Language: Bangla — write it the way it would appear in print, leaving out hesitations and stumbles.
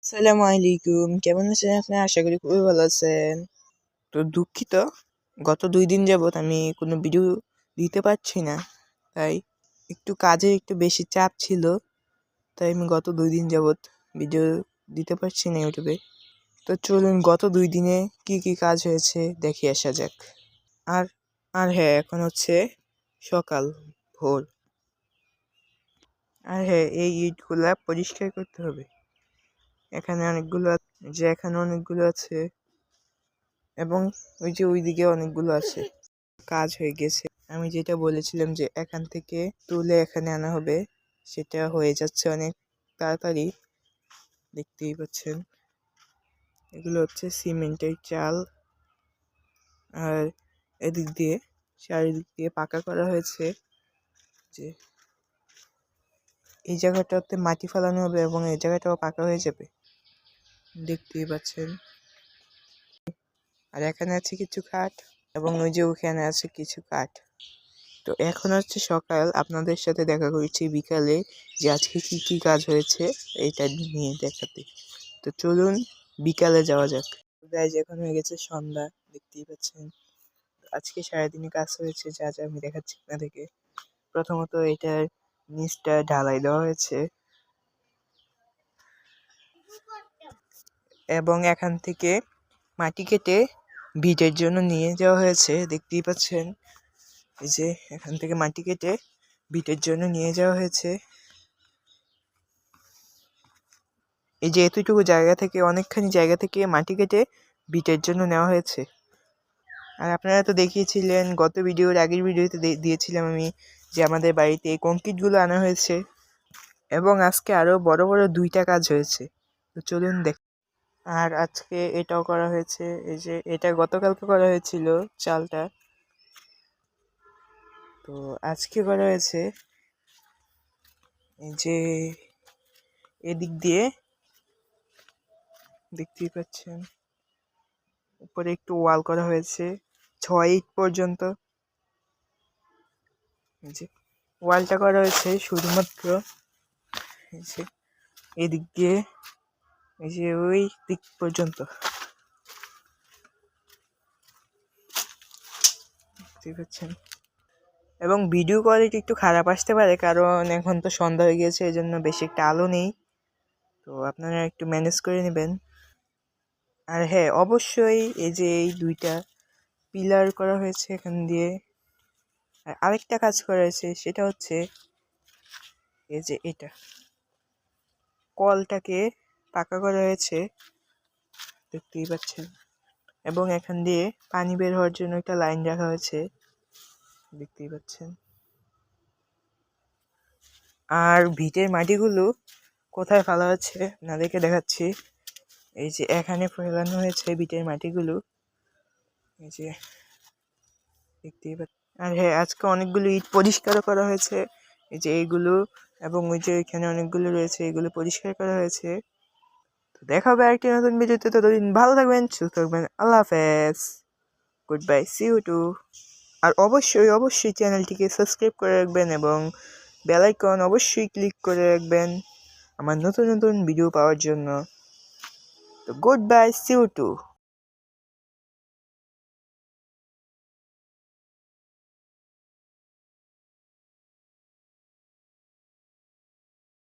আসসালামু আলাইকুম, কেমন আছেন আপনি? আশা করি খুবই ভালো আছেন। তো দুঃখিত, গত 2 দিন যাবৎ আমি কোনো ভিডিও দিতে পারছি না। তাই কাজের একটু বেশি চাপ ছিল। তাই আমি গত 2 দিন যাবৎ ভিডিও দিতে পারছি না ইউটিউবে। তো চলুন গত 2 দিনে কি কাজ হয়েছে দেখে আসা যাক। আর আর হ্যাঁ, এখন হচ্ছে সকাল, ভোর। আর হ্যাঁ, এই ইটগুলা পরিষ্কার করতে হবে। এখানে অনেকগুলো আছে এবং ওইদিকে অনেকগুলো আছে। কাজ হয়ে গেছে। আমি যেটা বলেছিলাম যে এখান থেকে তুলে এখানে আনা হবে, সেটা হয়ে যাচ্ছে অনেক তাড়াতাড়ি। দেখতেই পাচ্ছেন, এগুলো হচ্ছে সিমেন্টের চাল। আর চারিদিক দিয়ে পাকা করা হয়েছে। যে এই জায়গাটাতে মাটি ফেলানো হবে এবং এই জায়গাটাও পাকা হয়ে যাবে, দেখতেই পাচ্ছেন। আর এখানে আছে কিছু কাঠ এবং ওখানে আছে কিছু কাঠ। তো এখন হচ্ছে সকাল, আপনাদের সাথে দেখা করছি বিকালে যে আজকে কি কাজ হয়েছে এটা নিয়ে দেখাতে। তো চলুন বিকালে যাওয়া যাক। গাইজ, এখন হয়ে গেছে সন্ধ্যা, দেখতেই পাচ্ছেন। আজকে সারাদিনে কাজ হয়েছে যা যা আমি দেখাচ্ছি আপনাদেরকে। প্রথমত এটার নিচটা ঢালাই দেওয়া হয়েছে এবং এখান থেকে মাটি কেটে ভিটের জন্য নিয়ে যাওয়া হয়েছে, দেখতেই পাচ্ছেন। এই যে এখান থেকে মাটি কেটে ভিটের জন্য নিয়ে যাওয়া হয়েছে। এই যে এতটুকু জায়গা থেকে, অনেকখানি জায়গা থেকে মাটি কেটে ভিটের জন্য নেওয়া হয়েছে। আর আপনারা তো দেখিয়েছিলেন, আগের ভিডিওতে দিয়েছিলাম আমি যে আমাদের বাড়িতে এই কংক্রিটগুলো আনা হয়েছে এবং আজকে আরো বড় বড় 2টা কাজ হয়েছে। তো চলুন দেখ। আর আজকে এটাও করা হয়েছে। এই যে এটা গতকালকে করা হয়েছিল চালটা, তো আজকে করা হয়েছে। এই যে এদিক দিয়ে দেখতেই পাচ্ছেন, উপরে একটু ওয়াল করা হয়েছে 6 ইট পর্যন্ত। এই যে ওয়ালটা করা হয়েছে শুধুমাত্র এই যে এদিক দিয়ে এই যে ওই দিক পর্যন্ত, দেখতেই পাচ্ছেন। এবং ভিডিও কোয়ালিটি একটু খারাপ আসতে পারে, কারণ এখন তো সন্ধ্যা হয়ে গেছে, এই জন্য বেশি একটা আলো নেই। তো আপনারা একটু ম্যানেজ করে নেবেন। আর হ্যাঁ, অবশ্যই এই যে এই 2টা পিলার করা হয়েছে এখান দিয়ে। আর আরেকটা কাজ করা হয়েছে, সেটা হচ্ছে এই যে এটা কলটাকে পাকা করা হয়েছে, দেখতেই পাচ্ছেন। এবং এখান দিয়ে পানি বের হওয়ার জন্য একটা লাইন রাখা হয়েছে, দেখতেই পাচ্ছেন। আর ভিটের মাটিগুলো কোথায় ফেলা হচ্ছে আপনাদেরকে দেখাচ্ছি। এই যে এখানে ফেলানো হয়েছে ভিটের মাটিগুলো, এই যে দেখতেই পাচ্ছেন। আর হ্যাঁ, আজকে অনেকগুলো ইট পরিষ্কার করা হয়েছে, এই যে এইগুলো এবং ওই যে এখানে অনেকগুলো রয়েছে, এগুলো পরিষ্কার করা হয়েছে। তো দেখা হবে আরেকটি নতুন ভিডিওতে। ততদিন ভালো থাকবেন, সুস্থ থাকবেন। আল্লাহ হাফেজ, good bye, see you too. আর অবশ্যই চ্যানেলটিকে সাবস্ক্রাইব করে রাখবেন এবং বেল আইকন অবশ্যই ক্লিক করে রাখবেন আমার নতুন নতুন ভিডিও পাওয়ার জন্য। তো good bye, see you two.